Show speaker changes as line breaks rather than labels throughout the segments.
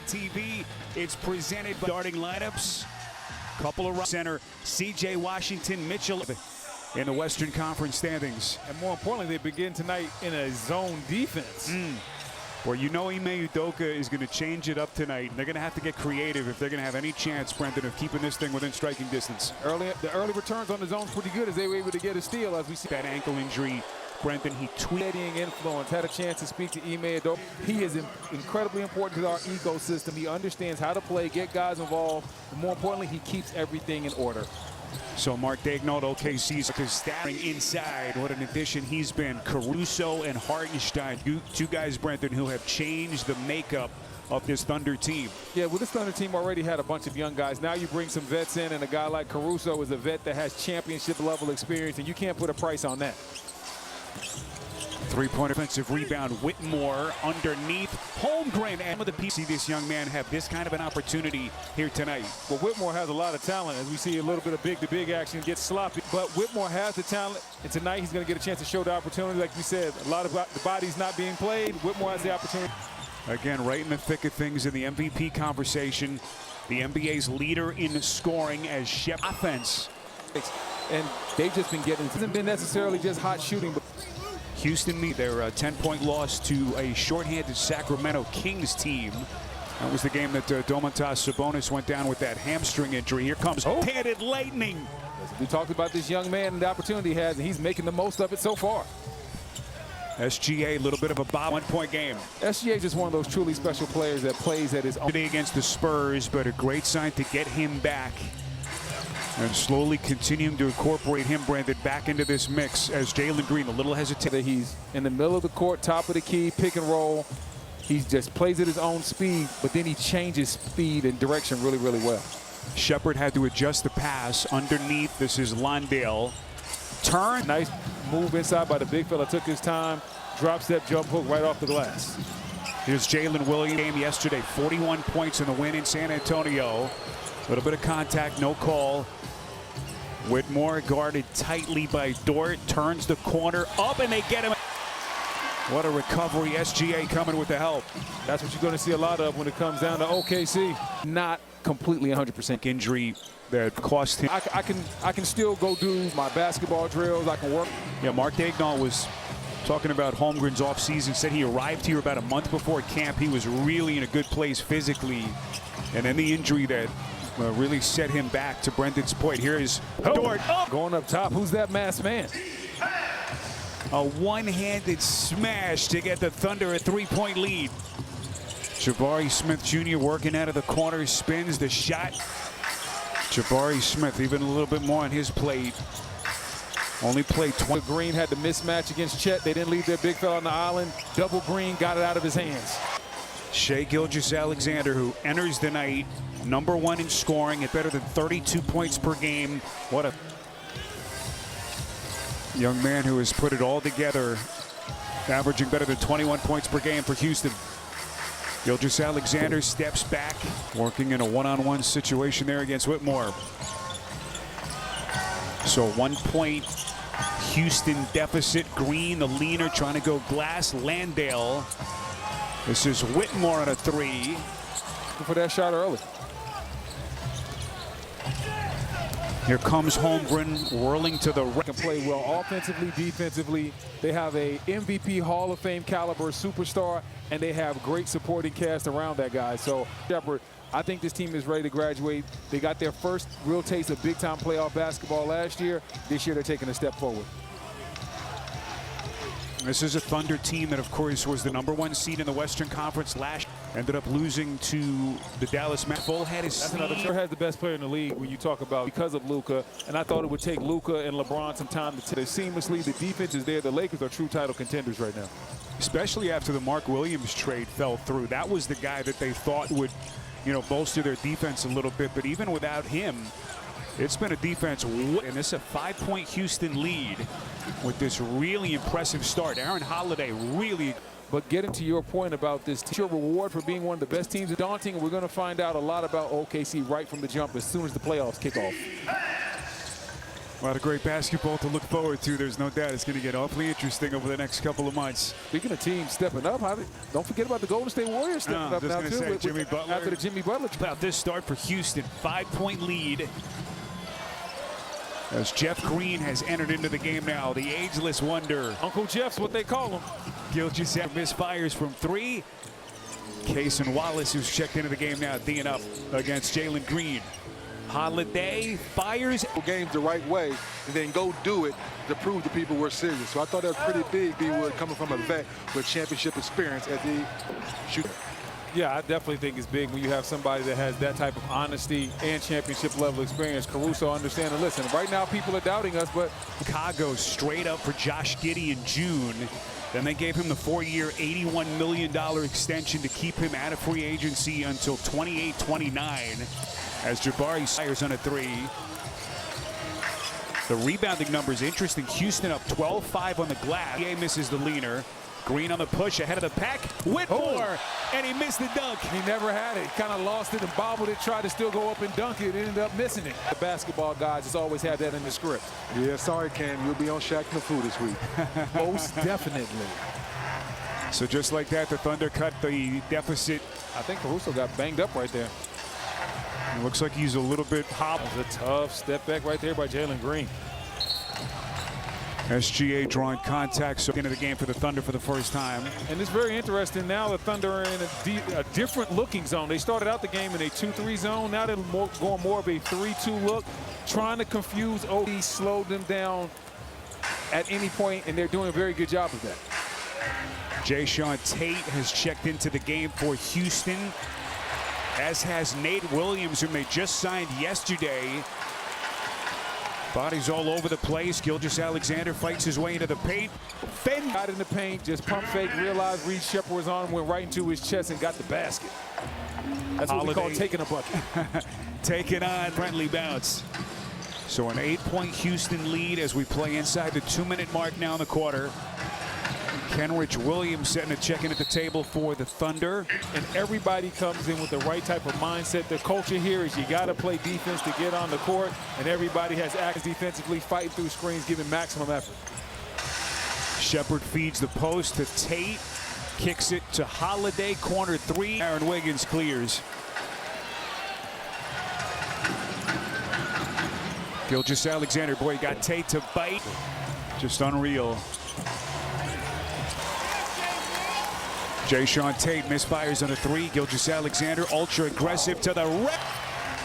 TV. It's presented by starting lineups. Couple of center, C.J. Washington, Mitchell in the Western Conference standings.
And more importantly, they begin tonight in a zone defense.
Where you know Ime Udoka is going to change it up tonight. They're going to have to get creative if they're going to have any chance, Brendan, of keeping this thing within striking distance.
The early returns on the zone is pretty good as they were able to get a steal, as we see.
That ankle injury, Brendan, he tweeted.
Influence, had a chance to speak to Ime Udoka. He is incredibly important to our ecosystem. He understands how to play, get guys involved, and more importantly, he keeps everything in order.
So Mark Daignault, OKC's staring inside. What an addition he's been. Caruso and Hartenstein, two guys, Brendan, who have changed the makeup of this Thunder team.
Yeah, well, this Thunder team already had a bunch of young guys. Now you bring some vets in, and a guy like Caruso is a vet that has championship-level experience, and you can't put a price on that.
Three-point offensive rebound. Whitmore underneath. Holmgren. And with the piece, see this young man have this kind of an opportunity here tonight.
Well, Whitmore has a lot of talent. As we see a little bit of big-to-big action get sloppy. But Whitmore has the talent. And tonight he's going to get a chance to show the opportunity. Like we said, a lot of the bodies not being played. Whitmore has the opportunity.
Again, right in the thick of things in the MVP conversation. The NBA's leader in scoring as Shep offense.
And they've just been getting, it hasn't been necessarily just hot shooting, but
Houston meet their 10-point loss to a shorthanded Sacramento Kings team. That was the game that Domantas Sabonis went down with that hamstring injury. Here comes handed lightning.
We talked about this young man and the opportunity he has, and he's making the most of it so far.
SGA, a little bit of a one-point game.
SGA is just one of those truly special players that plays at his own.
Today against the Spurs, but a great sign to get him back. And slowly continuing to incorporate him, Brandon, back into this mix as Jalen Green, a little hesitant.
He's in the middle of the court, top of the key, pick and roll. He just plays at his own speed, but then he changes speed and direction really, really well.
Shepard had to adjust the pass underneath. This is Londale. Turn.
Nice move inside by the big fella, took his time. Drop step, jump hook right off the glass.
Here's Jalen Williams. Game yesterday, 41 points in the win in San Antonio. A little bit of contact, no call. Whitmore guarded tightly by Dort, turns the corner up, and they get him. What a recovery. SGA coming with the help.
That's what you're going to see a lot of when it comes down to OKC. Not completely 100%
injury that cost him.
I can still go do my basketball drills. I can work.
Yeah, Mark Daignault was talking about Holmgren's offseason, said he arrived here about a month before camp. He was really in a good place physically. And then the injury that really set him back, to Brendan's point. Here is Dort.
Going up top. Who's that masked man?
A one-handed smash to get the Thunder a three-point lead. Jabari Smith Jr. working out of the corner, spins the shot. Jabari Smith even a little bit more on his plate. Only played 20.
Green had the mismatch against Chet. They didn't leave their big fella on the island. Double Green got it out of his hands.
Shai Gilgeous-Alexander, who enters the night #1 in scoring at better than 32 points per game. What a young man who has put it all together, averaging better than 21 points per game for Houston. Gilgeous-Alexander steps back, working in a one-on-one situation there against Whitmore. So 1 point Houston deficit. Green, the leaner, trying to go glass. Landale. This is Whitmore on a three.
For that shot early.
Here comes Holmgren whirling to the right.
Can play well offensively, defensively. They have a MVP Hall of Fame caliber superstar, and they have great supporting cast around that guy. So Shepard, I think this team is ready to graduate. They got their first real taste of big-time playoff basketball last year. This year they're taking a step forward.
This is a Thunder team that, of course, was the #1 seed in the Western Conference last. Ended up losing to the Dallas Mavericks. Full head is
That's another. Sure has the best player in the league when you talk about because of Luka. And I thought it would take Luka and LeBron some time to seamlessly. The defense is there. The Lakers are true title contenders right now.
Especially after the Mark Williams trade fell through. That was the guy that they thought would, bolster their defense a little bit. But even without him, it's been a defense, and this is a 5-point Houston lead with this really impressive start. Aaron Holiday really.
But getting to your point about this, your reward for being one of the best teams is daunting, and we're going to find out a lot about OKC right from the jump as soon as the playoffs kick off.
A lot of great basketball to look forward to. There's no doubt it's going to get awfully interesting over the next couple of months.
Speaking of teams stepping up, don't forget about the Golden State Warriors stepping up now, too.
Jimmy Butler.
After the Jimmy Butler.
About this start for Houston, 5-point lead. As Jeff Green has entered into the game now, the ageless wonder.
Uncle Jeff's what they call him.
Gilgeous misfires from 3. Case and Wallace, who's checked into the game now, D'ing up against Jalen Green. Holiday fires
games the right way and then go do it to prove to people we're serious. So I thought that was pretty big, B-Wood, coming from a vet with championship experience as he shoots.
Yeah, I definitely think it's big when you have somebody that has that type of honesty and championship level experience. Caruso understanding, listen, right now people are doubting us, but
Chicago straight up for Josh Giddey in June. Then they gave him the 4-year, $81 million extension to keep him out of free agency until 28-29. As Jabari fires on a 3. The rebounding number is interesting. Houston up 12-5 on the glass. EA misses the leaner. Green on the push ahead of the pack. Whitmore, and he missed the dunk.
He never had it. He kind of lost it and bobbled it, tried to still go up and dunk it, ended up missing it. The basketball guys just always have that in the script.
Yeah, sorry, Cam. You'll be on Shaq and the Food this week.
Most definitely.
So just like that, the Thunder cut the deficit.
I think Caruso got banged up right there.
It looks like he's a little bit hobbled.
That was a tough step back right there by Jalen Green.
SGA drawing contact so into the game for the Thunder for the first time.
And it's very interesting now the Thunder are in a different looking zone. They started out the game in a 2-3 zone. Now they're going more of a 3-2 look, trying to confuse OD, slow them down at any point, and they're doing a very good job of that.
Jayshawn Tate has checked into the game for Houston, as has Nate Williams, whom they just signed yesterday. Bodies all over the place. Gilgeous-Alexander fights his way into the paint. Fenn
got in the paint, just pump fake, realized Reed Shepard was on, went right into his chest and got the basket. That's what we call taking a bucket.
Taking on friendly bounce. So an 8-point Houston lead as we play inside the 2-minute mark now in the quarter. Kenrich Williams setting a check-in at the table for the Thunder.
And everybody comes in with the right type of mindset. The culture here is you got to play defense to get on the court, and everybody has acted defensively, fighting through screens, giving maximum effort.
Shepard feeds the post to Tate, kicks it to Holiday, corner 3. Aaron Wiggins clears. Gilgeous-Alexander, boy, got Tate to bite. Just unreal. Jayshawn Tate misfires on a 3. Gilgeous-Alexander ultra aggressive to the rep.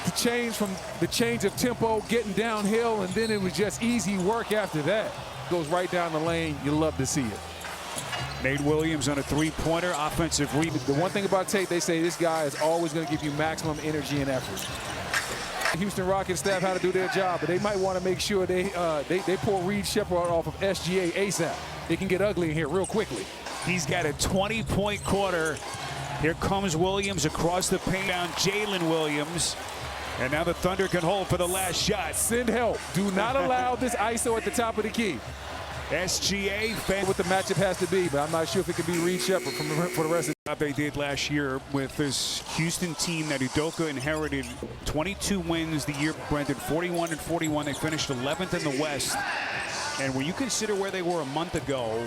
The change of tempo, getting downhill, and then it was just easy work after that. Goes right down the lane. You love to see it.
Nate Williams on a 3-pointer, offensive rebound.
The one thing about Tate, they say this guy is always going to give you maximum energy and effort. Houston Rockets staff how to do their job, but they might want to make sure they pull Reed Shepard off of SGA ASAP. It can get ugly in here real quickly.
He's got a 20-point quarter. Here comes Williams across the paint down Jalen Williams. And now the Thunder can hold for the last shot.
Send help. Do not allow this ISO at the top of the key.
SGA fan
what the matchup has to be, but I'm not sure if it could be Reed Shepard for the rest of
the they did last year with this Houston team that Udoka inherited. 22 wins the year, Brendan, 41-41. They finished 11th in the West. And when you consider where they were a month ago,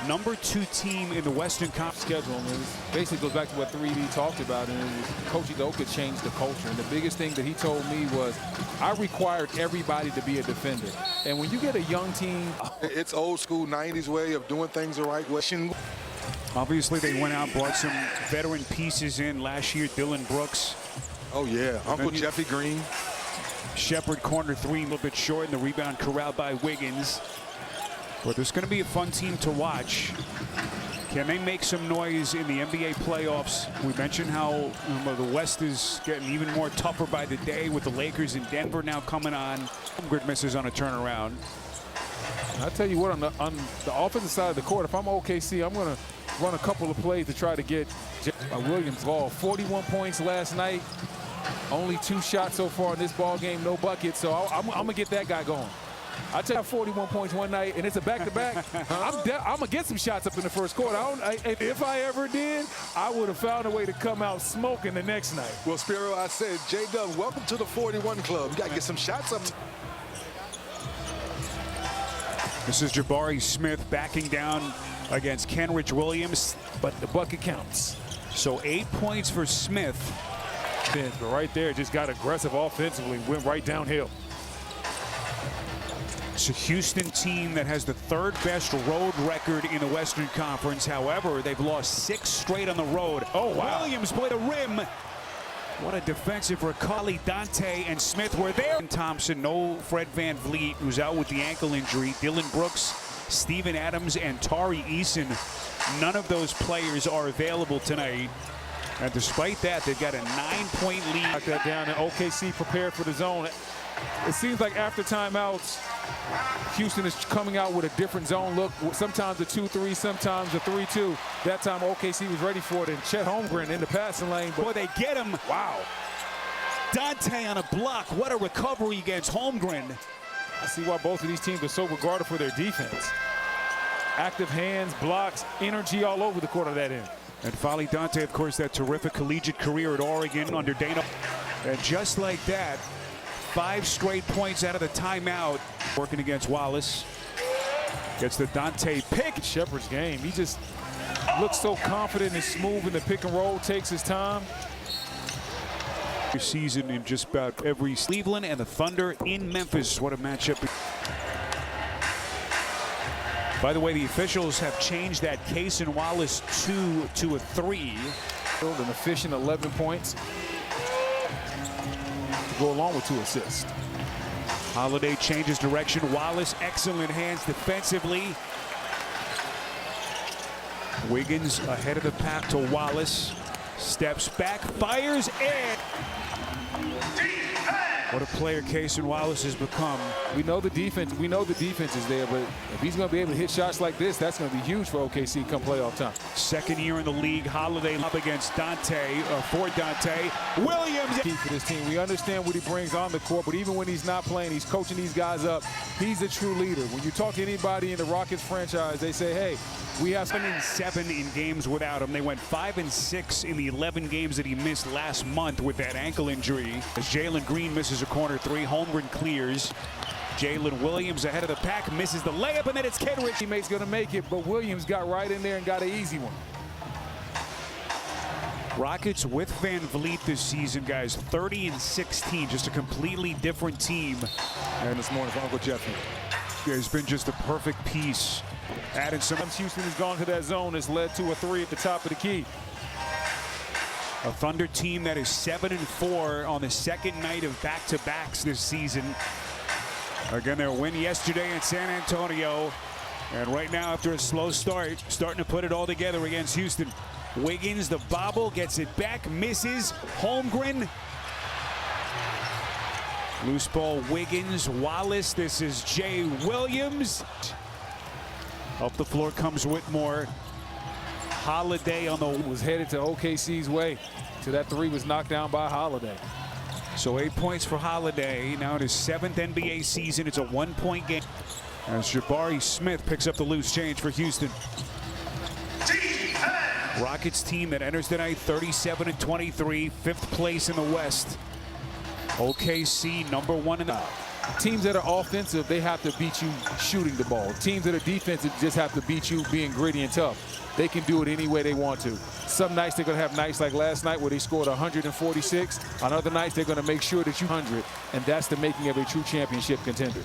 number 2 team in the Western Conference
schedule. And it basically goes back to what 3D talked about, and it was Coach Udoka changed the culture. And the biggest thing that he told me was, I required everybody to be a defender. And when you get a young team,
it's old school 90s way of doing things the right way.
Obviously, they went out, brought some veteran pieces in last year. Dylan Brooks.
Oh yeah, Uncle Jeffy Green.
Shepard corner 3, a little bit short, and the rebound corralled by Wiggins. But there's going to be a fun team to watch. Can they make some noise in the NBA playoffs? We mentioned how the West is getting even more tougher by the day with the Lakers in Denver now coming on. Good misses on a turnaround.
I tell you what, on the offensive side of the court, if I'm OKC, I'm going to run a couple of plays to try to get Williams ball. 41 points last night. Only 2 shots so far in this ball game, no bucket. So I'm going to get that guy going. I tell you, 41 points one night, and it's a back-to-back. I'm going to get some shots up in the first quarter. If I ever did, I would have found a way to come out smoking the next night.
Well, Spiro, I said, J-Dub, welcome to the 41 club. You got to get some shots up.
This is Jabari Smith backing down against Kenrich Williams,
But the bucket counts.
so 8 points for Smith.
But right there, just got aggressive offensively, went right downhill.
It's a Houston team that has the third best road record in the Western Conference. However, they've lost 6 straight on the road.
Oh, wow.
Williams played a rim. What a defensive recovery. Dante and Smith were there. Thompson, no Fred VanVleet, who's out with the ankle injury. Dylan Brooks, Steven Adams, and Tari Eason. None of those players are available tonight. And despite that, they've got a 9-point lead.
Knock that down, and OKC prepared for the zone. It seems like after timeouts, Houston is coming out with a different zone look. Sometimes a 2-3, sometimes a 3-2. That time OKC was ready for it, and Chet Holmgren in the passing lane.
Boy, they get him.
Wow.
Dante on a block. What a recovery against Holmgren.
I see why both of these teams are so regarded for their defense. Active hands, blocks, energy all over the court of that end.
And Folly Dante, of course, that terrific collegiate career at Oregon under Dana. And just like that, 5 straight points out of the timeout. Working against Wallace. Gets the Dante pick.
Shepard's game. He just looks so confident and smooth in the pick and roll, takes his time.
Season in just about every Cleveland and the Thunder in Memphis. What a matchup. By the way, the officials have changed that case in Wallace 2 to a 3.
An efficient 11 points to go along with 2 assists.
Holiday changes direction. Wallace, excellent hands defensively. Wiggins ahead of the pack to Wallace. Steps back, fires, and what a player Cason Wallace has become.
We know the defense is there, but if he's going to be able to hit shots like this, that's going to be huge for OKC come playoff time.
Second year in the league. Holiday up against Dante, for Dante. Williams.
Key for this team. We understand what he brings on the court, but even when he's not playing, he's coaching these guys up. He's a true leader. When you talk to anybody in the Rockets franchise, they say, hey, we have
7 in games without him. They went 5-6 in the 11 games that he missed last month with that ankle injury. As Jalen Green misses a corner 3, Holmgren clears. Jalen Williams ahead of the pack, misses the layup, and then it's Kenrich.
Teammate's going to make it, but Williams got right in there and got an easy one.
Rockets with VanVleet this season, guys, 30-16, just a completely different team.
And this morning for Uncle Jeffy.
It's been just a perfect piece. Adding some.
Houston has gone to that zone. It's led to a 3 at the top of the key.
A Thunder team that is 7-4 on the second night of back-to-backs this season. Again, their win yesterday in San Antonio. And right now, after a slow start, starting to put it all together against Houston. Wiggins, the bobble, gets it back, misses. Holmgren. Loose ball, Wiggins, Wallace. This is Jay Williams. Up the floor comes Whitmore. Holiday on the
was headed to OKC's way. So that 3 was knocked down by Holiday.
So 8 points for Holiday. Now in his 7th NBA season. It's a 1-point game. As Jabari Smith picks up the loose change for Houston. Rockets team that enters tonight 37-23, 5th place in the West. OKC #1 in the.
Teams that are offensive, they have to beat you shooting the ball. Teams that are defensive just have to beat you being gritty and tough. They can do it any way they want to. Some nights they're going to have nights like last night where they scored 146. On other nights they're going to make sure that you 100, and that's the making of a true championship contender.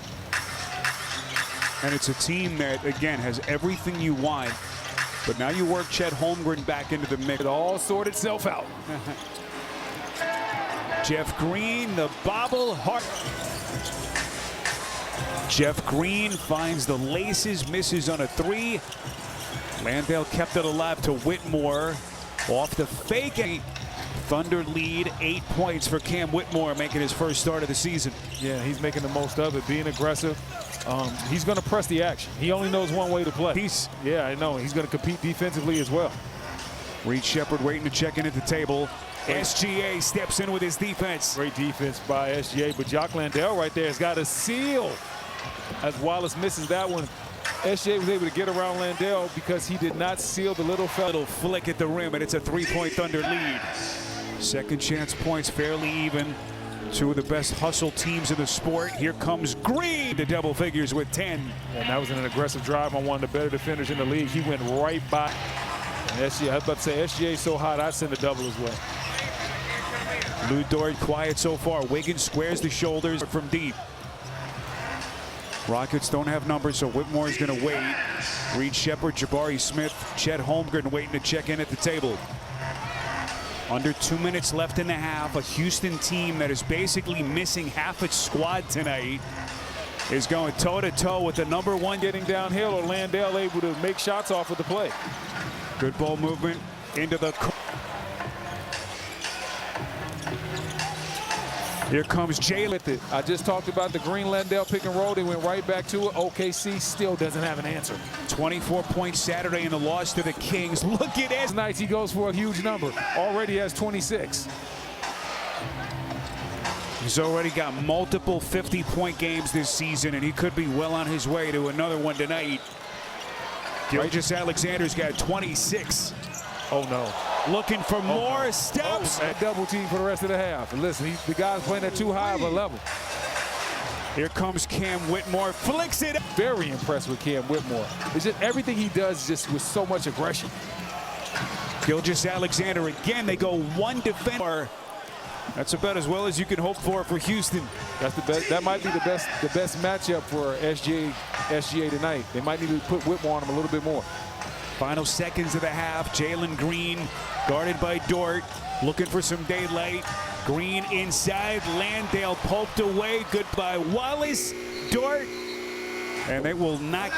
And it's a team that, again, has everything you want. But now you work Chet Holmgren back into the mix.
It all sorted itself out.
Jeff Green, the bobble, heart. Jeff Green finds the laces, misses on a 3. Landale kept it alive to Whitmore. Off the fake. Thunder lead, 8 points for Cam Whitmore, making his first start of the season.
Yeah, he's making the most of it, being aggressive. He's going to press the action. He only knows one way to play. Yeah, I know. He's going to compete defensively as well.
Reed Shepard waiting to check in at the table. SGA steps in with his defense.
Great defense by SGA, but Jock Landale right there has got a seal. As Wallace misses that one, SGA was able to get around Landale because he did not seal the little
flick at the rim, and it's a 3-point Thunder lead. Second chance points fairly even. Two of the best hustle teams in the sport. Here comes Green to double figures with 10.
And that was an aggressive drive on one of the better defenders in the league. He went right by. And SGA, I was about to say, SGA so hot, I'd send a double as well.
Lou Dort quiet so far. Wiggins squares the shoulders from deep. Rockets don't have numbers, so Whitmore is going to wait. Reed Shepard, Jabari Smith, Chet Holmgren waiting to check in at the table. Under 2 minutes left in the half. A Houston team that is basically missing half its squad tonight is going toe-to-toe with the #1.
Getting downhill, or Landale able to make shots off of the play.
Good ball movement into the. Here comes Jalen.
I just talked about the Green Landale pick and roll. They went right back to it. OKC still doesn't have an answer.
24 points Saturday in the loss to the Kings. Look at it.
Tonight he goes for a huge number. Already has 26.
He's already got multiple 50-point games this season, and he could be well on his way to another one tonight. Gilgeous-Alexander's got 26.
Oh, no.
Looking for more steps.
Oh, double team for the rest of the half. And listen, the guy's playing at too high of a level.
Here comes Cam Whitmore. Flicks it.
Very impressed with Cam Whitmore. It's just everything he does just with so much aggression.
Gilgeous-Alexander again. They go one defender. That's about as well as you can hope for Houston.
That's the best. That might be the best matchup for SGA tonight. They might need to put Whitmore on him a little bit more.
Final seconds of the half. Jalen Green guarded by Dort. Looking for some daylight. Green inside. Landale poked away. Goodbye Wallace. Dort. And they will not